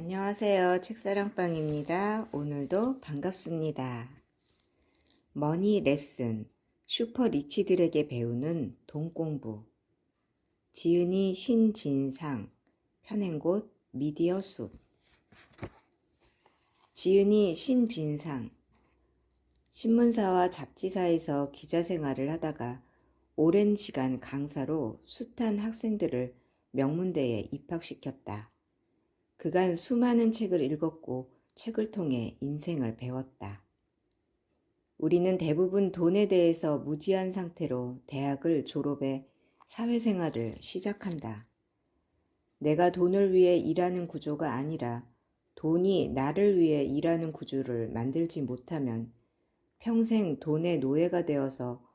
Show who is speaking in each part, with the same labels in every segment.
Speaker 1: 안녕하세요. 책사랑방입니다. 오늘도 반갑습니다. 머니 레슨, 슈퍼 리치들에게 배우는 돈 공부. 지은이 신진상, 편행곳 미디어 숲. 지은이 신진상, 신문사와 잡지사에서 기자 생활을 하다가 오랜 시간 강사로 숱한 학생들을 명문대에 입학시켰다. 그간 수많은 책을 읽었고 책을 통해 인생을 배웠다. 우리는 대부분 돈에 대해서 무지한 상태로 대학을 졸업해 사회생활을 시작한다. 내가 돈을 위해 일하는 구조가 아니라 돈이 나를 위해 일하는 구조를 만들지 못하면 평생 돈의 노예가 되어서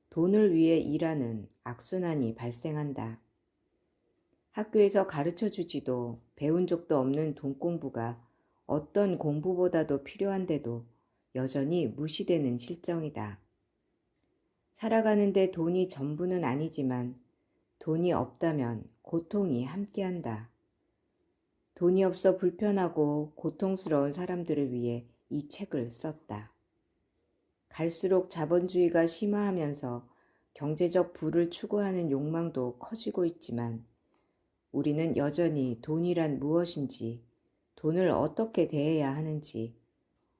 Speaker 1: 돈을 위해 일하는 악순환이 발생한다. 학교에서 가르쳐주지도 배운 적도 없는 돈 공부가 어떤 공부보다도 필요한데도 여전히 무시되는 실정이다. 살아가는데 돈이 전부는 아니지만 돈이 없다면 고통이 함께한다. 돈이 없어 불편하고 고통스러운 사람들을 위해 이 책을 썼다. 갈수록 자본주의가 심화하면서 경제적 부를 추구하는 욕망도 커지고 있지만 우리는 여전히 돈이란 무엇인지, 돈을 어떻게 대해야 하는지,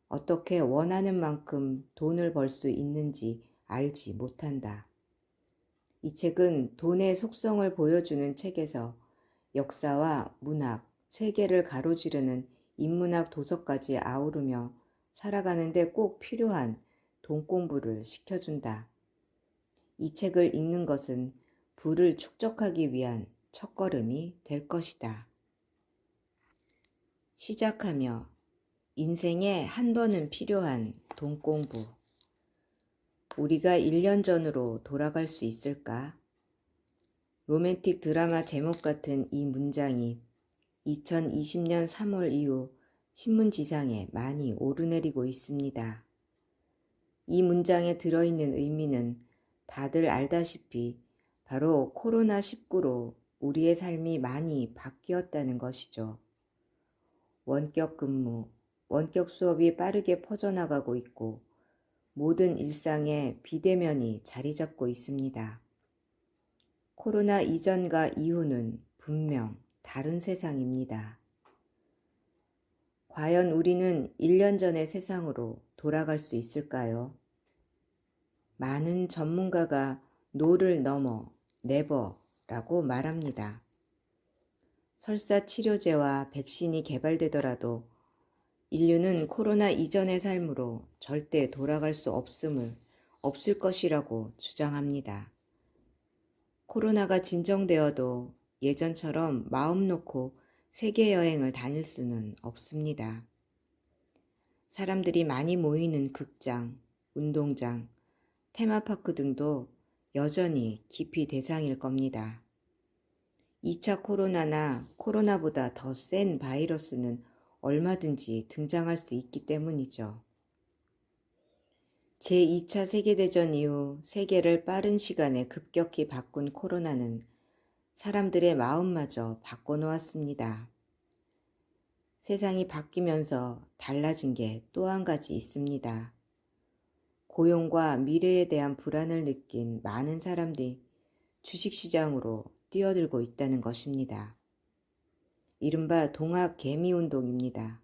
Speaker 1: 어떻게 원하는 만큼 돈을 벌 수 있는지 알지 못한다. 이 책은 돈의 속성을 보여주는 책에서 역사와 문학, 세계를 가로지르는 인문학 도서까지 아우르며 살아가는데 꼭 필요한 돈 공부를 시켜준다. 이 책을 읽는 것은 부를 축적하기 위한 첫걸음이 될 것이다. 시작하며 인생에 한 번은 필요한 돈 공부. 우리가 1년 전으로 돌아갈 수 있을까? 로맨틱 드라마 제목 같은 이 문장이 2020년 3월 이후 신문지상에 많이 오르내리고 있습니다. 이 문장에 들어있는 의미는 다들 알다시피 바로 코로나19로 우리의 삶이 많이 바뀌었다는 것이죠. 원격 근무, 원격 수업이 빠르게 퍼져나가고 있고 모든 일상에 비대면이 자리 잡고 있습니다. 코로나 이전과 이후는 분명 다른 세상입니다. 과연 우리는 1년 전의 세상으로 돌아갈 수 있을까요? 많은 전문가가 no를 넘어 never라고 말합니다. 설사 치료제와 백신이 개발되더라도 인류는 코로나 이전의 삶으로 절대 돌아갈 수 없을 것이라고 주장합니다. 코로나가 진정되어도 예전처럼 마음 놓고 세계 여행을 다닐 수는 없습니다. 사람들이 많이 모이는 극장, 운동장, 테마파크 등도 여전히 기피 대상일 겁니다. 2차 코로나나 코로나보다 더 센 바이러스는 얼마든지 등장할 수 있기 때문이죠. 제2차 세계대전 이후 세계를 빠른 시간에 급격히 바꾼 코로나는 사람들의 마음마저 바꿔놓았습니다. 세상이 바뀌면서 달라진 게 또 한 가지 있습니다. 고용과 미래에 대한 불안을 느낀 많은 사람들이 주식시장으로 뛰어들고 있다는 것입니다. 이른바 동학 개미운동입니다.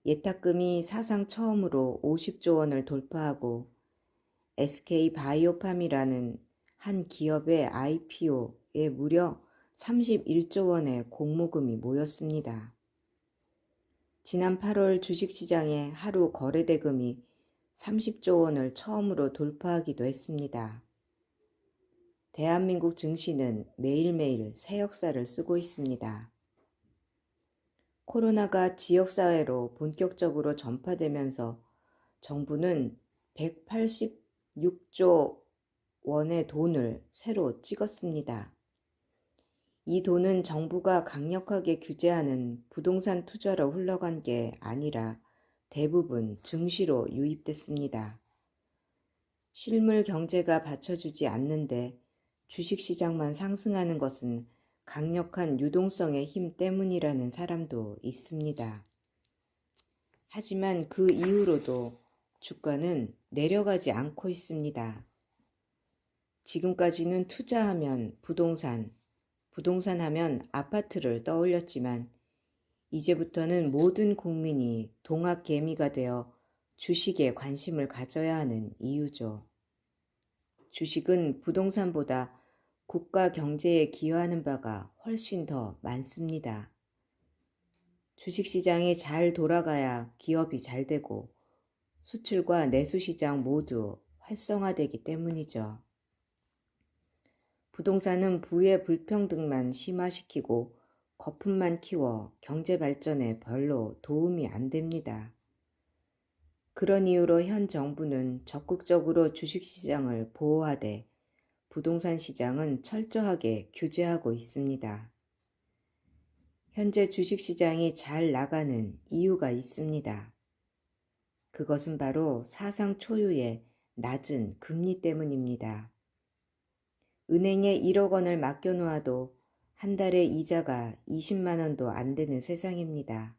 Speaker 1: 예탁금이 사상 처음으로 50조 원을 돌파하고 SK바이오팜이라는 한 기업의 IPO에 무려 31조 원의 공모금이 모였습니다. 지난 8월 주식시장의 하루 거래대금이 30조 원을 처음으로 돌파하기도 했습니다. 대한민국 증시는 매일매일 새 역사를 쓰고 있습니다. 코로나가 지역사회로 본격적으로 전파되면서 정부는 186조 원의 돈을 새로 찍었습니다. 이 돈은 정부가 강력하게 규제하는 부동산 투자로 흘러간 게 아니라 대부분 증시로 유입됐습니다. 실물 경제가 받쳐주지 않는데 주식시장만 상승하는 것은 강력한 유동성의 힘 때문이라는 사람도 있습니다. 하지만 그 이후로도 주가는 내려가지 않고 있습니다. 지금까지는 투자하면 부동산, 부동산 하면 아파트를 떠올렸지만 이제부터는 모든 국민이 동학개미가 되어 주식에 관심을 가져야 하는 이유죠. 주식은 부동산보다 국가 경제에 기여하는 바가 훨씬 더 많습니다. 주식시장이 잘 돌아가야 기업이 잘 되고 수출과 내수시장 모두 활성화되기 때문이죠. 부동산은 부의 불평등만 심화시키고 거품만 키워 경제 발전에 별로 도움이 안 됩니다. 그런 이유로 현 정부는 적극적으로 주식시장을 보호하되 부동산 시장은 철저하게 규제하고 있습니다. 현재 주식시장이 잘 나가는 이유가 있습니다. 그것은 바로 사상 초유의 낮은 금리 때문입니다. 은행에 1억 원을 맡겨놓아도 한 달에 이자가 20만 원도 안 되는 세상입니다.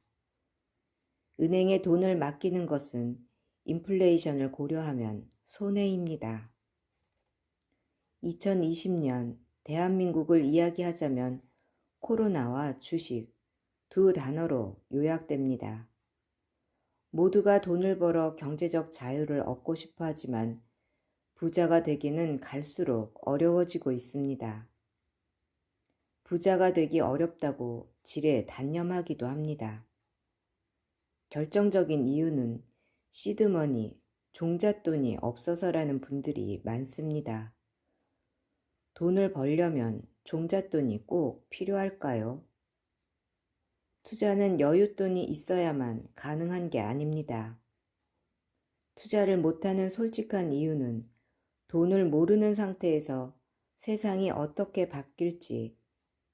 Speaker 1: 은행에 돈을 맡기는 것은 인플레이션을 고려하면 손해입니다. 2020년 대한민국을 이야기하자면 코로나와 주식 두 단어로 요약됩니다. 모두가 돈을 벌어 경제적 자유를 얻고 싶어 하지만 부자가 되기는 갈수록 어려워지고 있습니다. 부자가 되기 어렵다고 지레 단념하기도 합니다. 결정적인 이유는 시드머니, 종잣돈이 없어서라는 분들이 많습니다. 돈을 벌려면 종잣돈이 꼭 필요할까요? 투자는 여윳돈이 있어야만 가능한 게 아닙니다. 투자를 못하는 솔직한 이유는 돈을 모르는 상태에서 세상이 어떻게 바뀔지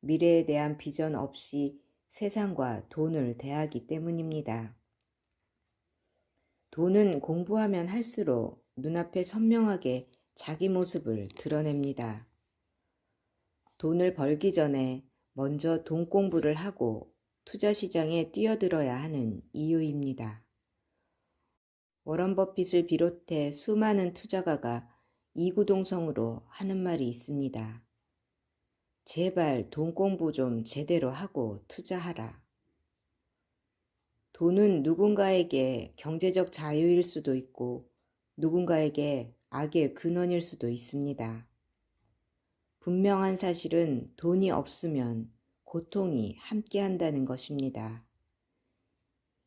Speaker 1: 미래에 대한 비전 없이 세상과 돈을 대하기 때문입니다. 돈은 공부하면 할수록 눈앞에 선명하게 자기 모습을 드러냅니다. 돈을 벌기 전에 먼저 돈 공부를 하고 투자 시장에 뛰어들어야 하는 이유입니다. 워런 버핏을 비롯해 수많은 투자가가 이구동성으로 하는 말이 있습니다. 제발 돈 공부 좀 제대로 하고 투자하라. 돈은 누군가에게 경제적 자유일 수도 있고 누군가에게 악의 근원일 수도 있습니다. 분명한 사실은 돈이 없으면 고통이 함께한다는 것입니다.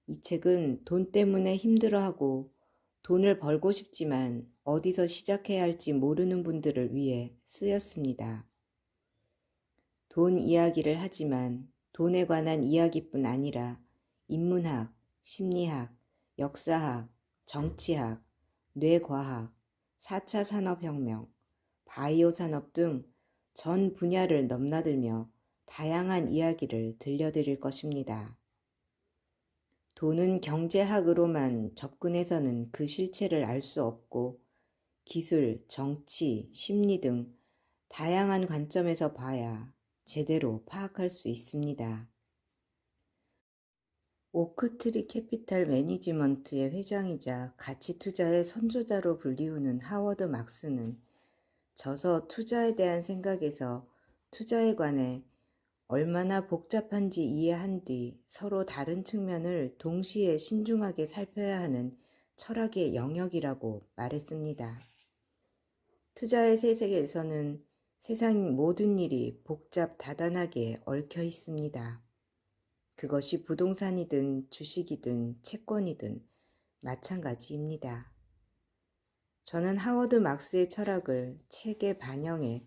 Speaker 1: 이 책은 돈 때문에 힘들어하고 돈을 벌고 싶지만 어디서 시작해야 할지 모르는 분들을 위해 쓰였습니다. 돈 이야기를 하지만 돈에 관한 이야기뿐 아니라 인문학, 심리학, 역사학, 정치학, 뇌과학, 4차 산업혁명, 바이오 산업 등 전 분야를 넘나들며 다양한 이야기를 들려드릴 것입니다. 돈은 경제학으로만 접근해서는 그 실체를 알 수 없고 기술, 정치, 심리 등 다양한 관점에서 봐야 제대로 파악할 수 있습니다. 오크트리 캐피탈 매니지먼트의 회장이자 가치 투자의 선조자로 불리우는 하워드 막스는 저서 투자에 대한 생각에서 투자에 관해 얼마나 복잡한지 이해한 뒤 서로 다른 측면을 동시에 신중하게 살펴야 하는 철학의 영역이라고 말했습니다. 투자의 세계에서는 세상 모든 일이 복잡 다단하게 얽혀 있습니다. 그것이 부동산이든 주식이든 채권이든 마찬가지입니다. 저는 하워드 막스의 철학을 책에 반영해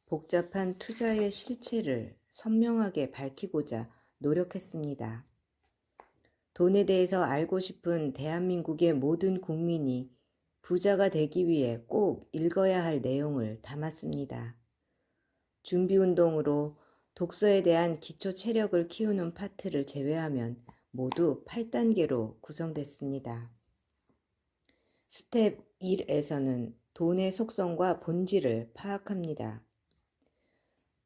Speaker 1: 복잡한 투자의 실체를 선명하게 밝히고자 노력했습니다. 돈에 대해서 알고 싶은 대한민국의 모든 국민이 부자가 되기 위해 꼭 읽어야 할 내용을 담았습니다. 준비운동으로 독서에 대한 기초 체력을 키우는 파트를 제외하면 모두 8단계로 구성됐습니다. 스텝 1에서는 돈의 속성과 본질을 파악합니다.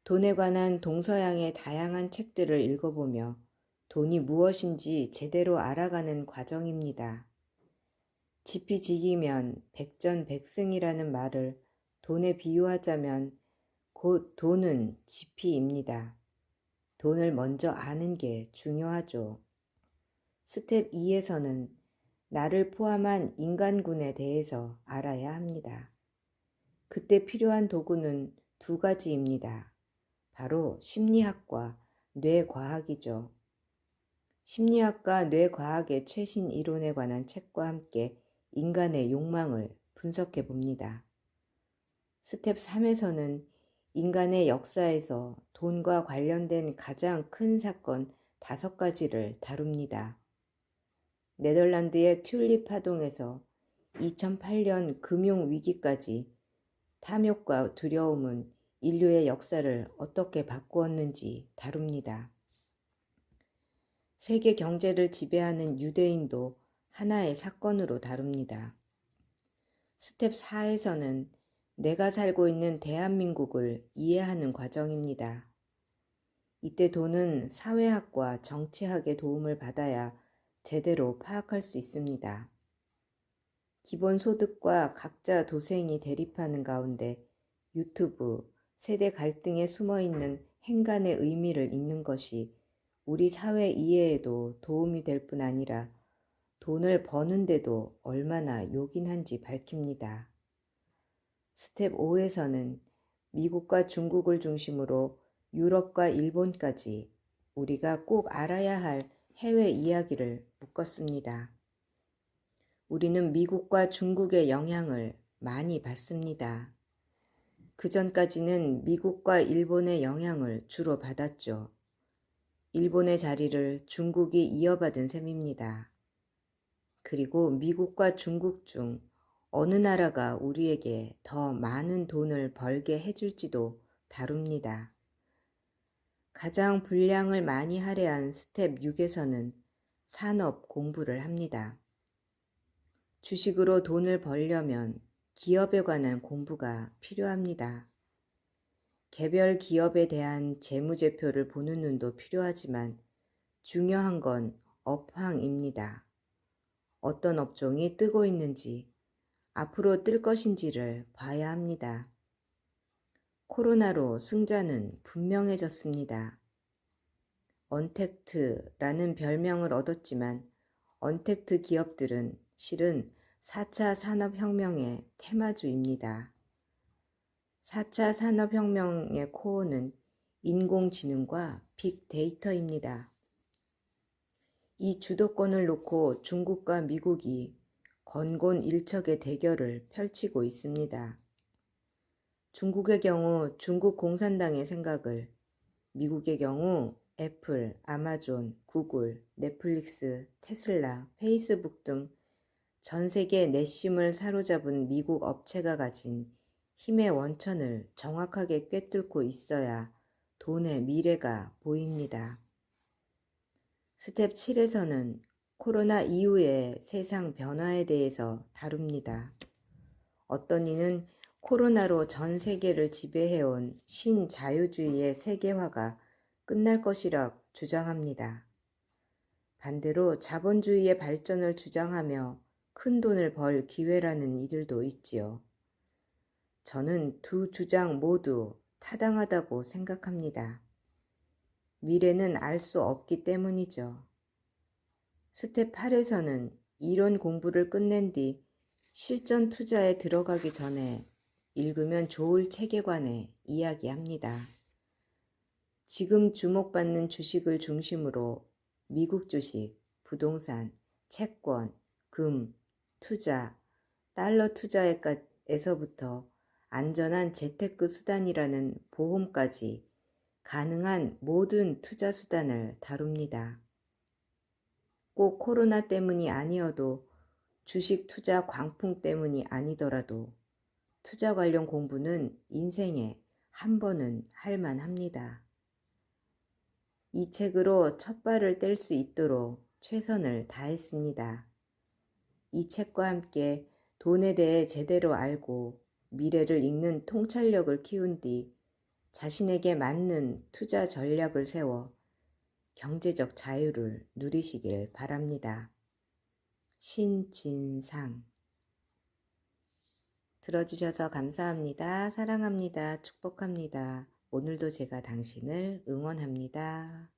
Speaker 1: 돈에 관한 동서양의 다양한 책들을 읽어보며 돈이 무엇인지 제대로 알아가는 과정입니다. 지피지기면 백전백승이라는 말을 돈에 비유하자면 곧 돈은 지피입니다. 돈을 먼저 아는 게 중요하죠. 스텝 2에서는 나를 포함한 인간군에 대해서 알아야 합니다. 그때 필요한 도구는 두 가지입니다. 바로 심리학과 뇌과학이죠. 심리학과 뇌과학의 최신 이론에 관한 책과 함께 인간의 욕망을 분석해 봅니다. 스텝 3에서는 인간의 역사에서 돈과 관련된 가장 큰 사건 5가지를 다룹니다. 네덜란드의 튤립 파동에서 2008년 금융위기까지 탐욕과 두려움은 인류의 역사를 어떻게 바꾸었는지 다룹니다. 세계 경제를 지배하는 유대인도 하나의 사건으로 다룹니다. 스텝 4에서는 내가 살고 있는 대한민국을 이해하는 과정입니다. 이때 돈은 사회학과 정치학의 도움을 받아야 제대로 파악할 수 있습니다. 기본소득과 각자 도생이 대립하는 가운데 유튜브, 세대 갈등에 숨어있는 행간의 의미를 읽는 것이 우리 사회 이해에도 도움이 될 뿐 아니라 돈을 버는데도 얼마나 요긴한지 밝힙니다. 스텝 5에서는 미국과 중국을 중심으로 유럽과 일본까지 우리가 꼭 알아야 할 해외 이야기를 묶었습니다. 우리는 미국과 중국의 영향을 많이 받습니다. 그전까지는 미국과 일본의 영향을 주로 받았죠. 일본의 자리를 중국이 이어받은 셈입니다. 그리고 미국과 중국 중 어느 나라가 우리에게 더 많은 돈을 벌게 해줄지도 다룹니다. 가장 분량을 많이 할애한 스텝 6에서는 산업 공부를 합니다. 주식으로 돈을 벌려면 기업에 관한 공부가 필요합니다. 개별 기업에 대한 재무제표를 보는 눈도 필요하지만 중요한 건 업황입니다. 어떤 업종이 뜨고 있는지, 앞으로 뜰 것인지를 봐야 합니다. 코로나로 승자는 분명해졌습니다. 언택트라는 별명을 얻었지만 언택트 기업들은 실은 4차 산업혁명의 테마주입니다. 4차 산업혁명의 코어는 인공지능과 빅데이터입니다. 이 주도권을 놓고 중국과 미국이 건곤일척의 대결을 펼치고 있습니다. 중국의 경우 중국 공산당의 생각을, 미국의 경우 애플, 아마존, 구글, 넷플릭스, 테슬라, 페이스북 등 전 세계 내심을 사로잡은 미국 업체가 가진 힘의 원천을 정확하게 꿰뚫고 있어야 돈의 미래가 보입니다. 스텝 7에서는 코로나 이후의 세상 변화에 대해서 다룹니다. 어떤 이는 코로나로 전 세계를 지배해온 신자유주의의 세계화가 끝날 것이라 주장합니다. 반대로 자본주의의 발전을 주장하며 큰 돈을 벌 기회라는 이들도 있지요. 저는 두 주장 모두 타당하다고 생각합니다. 미래는 알 수 없기 때문이죠. 스텝 8에서는 이론 공부를 끝낸 뒤 실전 투자에 들어가기 전에 읽으면 좋을 책에 관해 이야기합니다. 지금 주목받는 주식을 중심으로 미국 주식, 부동산, 채권, 금, 투자, 달러 투자에서부터 안전한 재테크 수단이라는 보험까지 가능한 모든 투자 수단을 다룹니다. 꼭 코로나 때문이 아니어도 주식 투자 광풍 때문이 아니더라도 투자 관련 공부는 인생에 한 번은 할 만합니다. 이 책으로 첫 발을 뗄 수 있도록 최선을 다했습니다. 이 책과 함께 돈에 대해 제대로 알고 미래를 읽는 통찰력을 키운 뒤 자신에게 맞는 투자 전략을 세워 경제적 자유를 누리시길 바랍니다. 신진상. 들어주셔서 감사합니다. 사랑합니다. 축복합니다. 오늘도 제가 당신을 응원합니다.